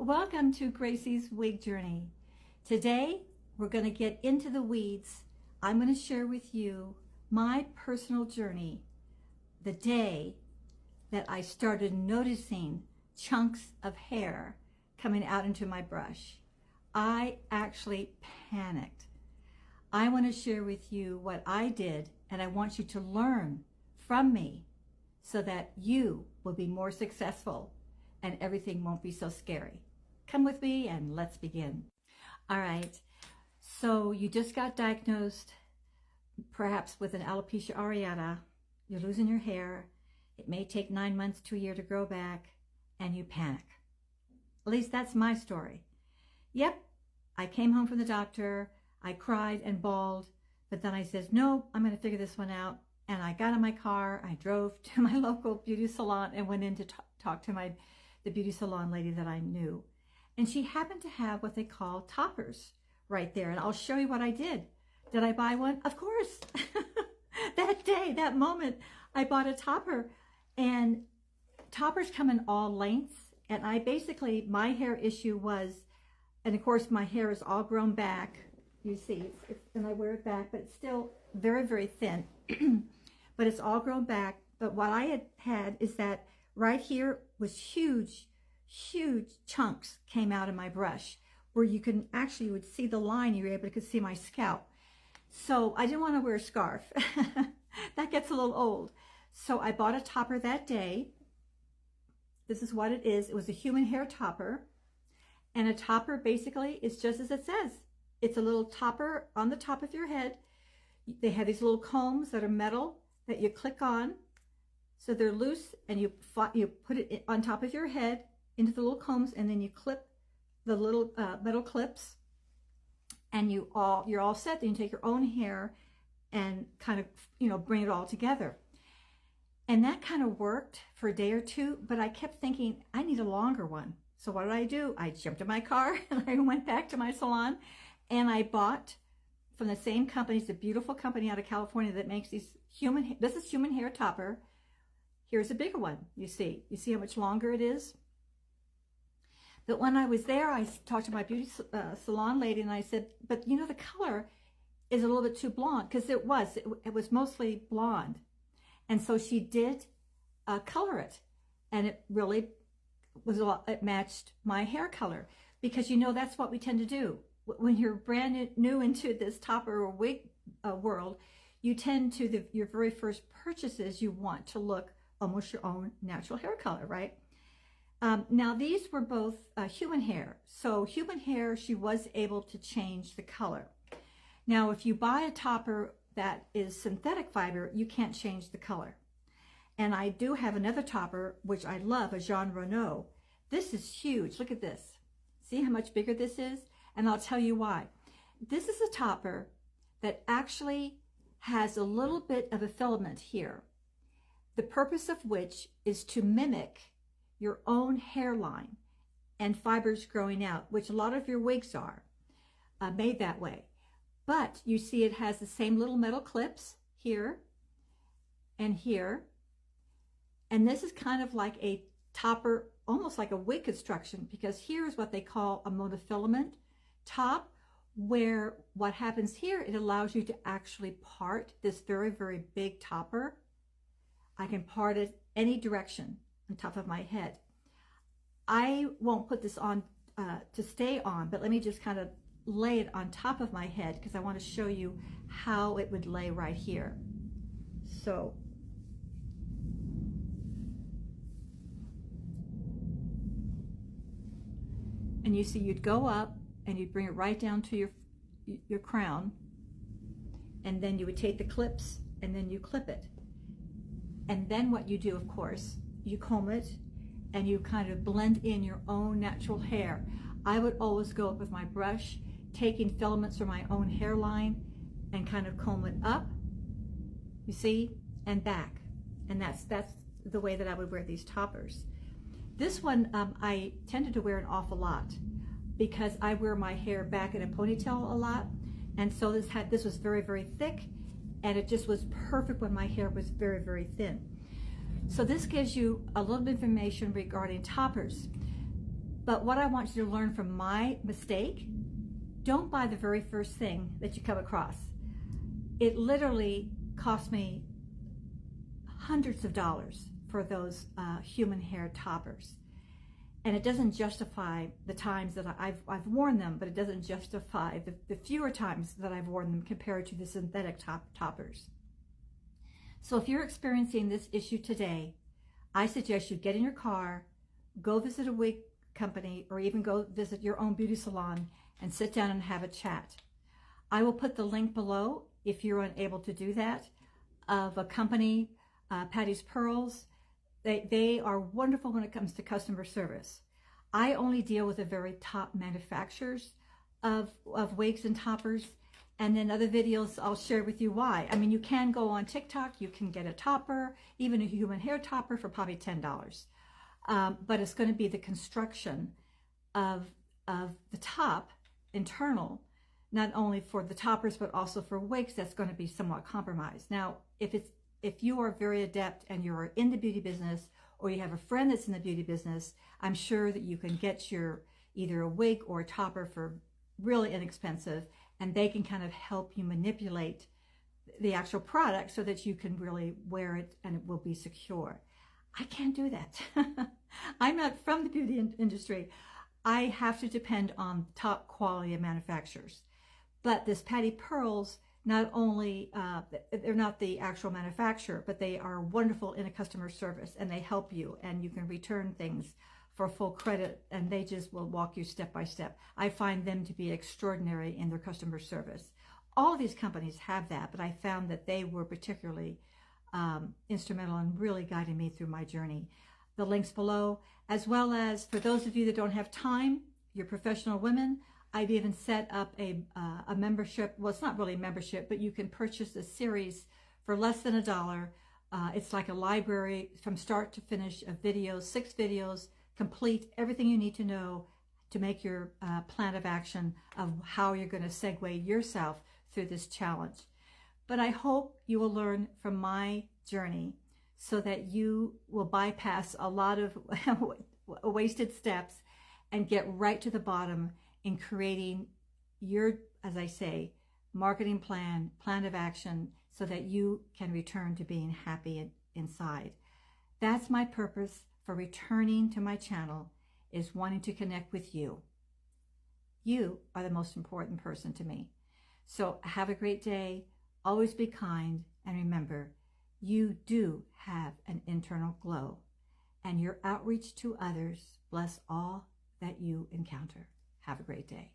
Welcome to Gracie's wig journey. Today we're going to get into the weeds. I'm going to share with you my personal journey, the day that I started noticing chunks of hair coming out into my brush. I actually panicked. I want to share with you what I did, and I want you to learn from me so that you will be more successful and everything won't be so scary. Come with me and let's begin. All right, so you just got diagnosed perhaps with an alopecia areata. You're losing your hair. It may take 9 months to a year to grow back, and you panic. At least that's my story. Yep, I came home from the doctor. I cried and bawled, but then I said, no, I'm going to figure this one out. And I got in my car. I drove to my local beauty salon and went in to talk to the beauty salon lady that I knew. And she happened to have what they call toppers right there. And I'll show you what I did. Did I buy one? Of course. That day, that moment, I bought a topper. And toppers come in all lengths. And my hair issue was, and of course my hair is all grown back. You see, and I wear it back, but it's still very, very thin. But it's all grown back. But what I had is that right here was huge chunks came out of my brush where you would see the line. You were able to see my scalp. So I didn't want to wear a scarf. That gets a little old. So I bought a topper that day. This is what it is. It was a human hair topper. And a topper basically is just as it says. It's a little topper on the top of your head. They have these little combs that are metal that you click on. So they're loose, and you put it on top of your head into the little combs, and then you clip the little metal clips, and you're all set. Then you take your own hair and kind of, bring it all together. And that kind of worked for a day or two, but I kept thinking, I need a longer one. So what did I do? I jumped in my car and I went back to my salon, and I bought from the same company. It's a beautiful company out of California that makes these this is human hair topper. Here's a bigger one. You see how much longer it is? But when I was there, I talked to my beauty salon lady, and I said, but the color is a little bit too blonde, because it was mostly blonde. And so she did color it, and it really it matched my hair color, because that's what we tend to do. When you're brand new into this topper or wig world, you tend to, your very first purchases, you want to look almost your own natural hair color, right? Now these were both human hair. So human hair, she was able to change the color. Now if you buy a topper that is synthetic fiber, you can't change the color. And I do have another topper, which I love, a Jean Renault. This is huge. Look at this. See how much bigger this is? And I'll tell you why. This is a topper that actually has a little bit of a filament here, the purpose of which is to mimic your own hairline and fibers growing out, which a lot of your wigs are made that way. But you see it has the same little metal clips here and here. And this is kind of like a topper, almost like a wig construction, because here's what they call a monofilament top, where what happens here, it allows you to actually part this very, very big topper. I can part it any direction on top of my head. I won't put this on to stay on, but let me just kind of lay it on top of my head, because I want to show you how it would lay right here. So and you see, you'd go up and you'd bring it right down to your crown, and then you would take the clips and then you clip it. And then what you do, of course, you comb it and you kind of blend in your own natural hair. I would always go up with my brush, taking filaments from my own hairline, and kind of comb it up, you see, and back. And that's the way that I would wear these toppers. This one I tended to wear an awful lot, because I wear my hair back in a ponytail a lot, and so this was very, very thick, and it just was perfect when my hair was very, very thin. So this gives you a little bit of information regarding toppers. But what I want you to learn from my mistake, don't buy the very first thing that you come across. It literally cost me hundreds of dollars for those human hair toppers. And it doesn't justify the times that I've worn them, but it doesn't justify the fewer times that I've worn them compared to the synthetic toppers. So if you're experiencing this issue today, I suggest you get in your car, go visit a wig company, or even go visit your own beauty salon and sit down and have a chat. I will put the link below, if you're unable to do that, of a company, Patty's Pearls. They are wonderful when it comes to customer service. I only deal with the very top manufacturers of wigs and toppers, and in other videos I'll share with you why. I mean, you can go on TikTok, you can get a topper, even a human hair topper for probably $10. But it's going to be the construction of the top, internal, not only for the toppers but also for wigs, that's going to be somewhat compromised. Now, if you are very adept and you're in the beauty business, or you have a friend that's in the beauty business, I'm sure that you can get your either a wig or a topper for really inexpensive, and they can kind of help you manipulate the actual product so that you can really wear it and it will be secure. I can't do that. I'm not from the beauty industry. I have to depend on top quality of manufacturers. But this Patty Pearls, not only, they're not the actual manufacturer, but they are wonderful in a customer service, and they help you, and you can return things for full credit, and they just will walk you step by step. I find them to be extraordinary in their customer service. All of these companies have that, but I found that they were particularly instrumental in really guiding me through my journey. The links below, as well as for those of you that don't have time, you're professional women, I've even set up a membership. Well, it's not really a membership, but you can purchase a series for less than $1. It's like a library from start to finish of videos, 6 videos, complete everything you need to know to make your plan of action of how you're going to segue yourself through this challenge. But I hope you will learn from my journey so that you will bypass a lot of wasted steps and get right to the bottom in creating your, as I say, marketing plan of action so that you can return to being happy inside. That's my purpose for returning to my channel, is wanting to connect with you. You are the most important person to me. So have a great day. Always be kind, and remember, you do have an internal glow, and your outreach to others bless all that you encounter. Have a great day.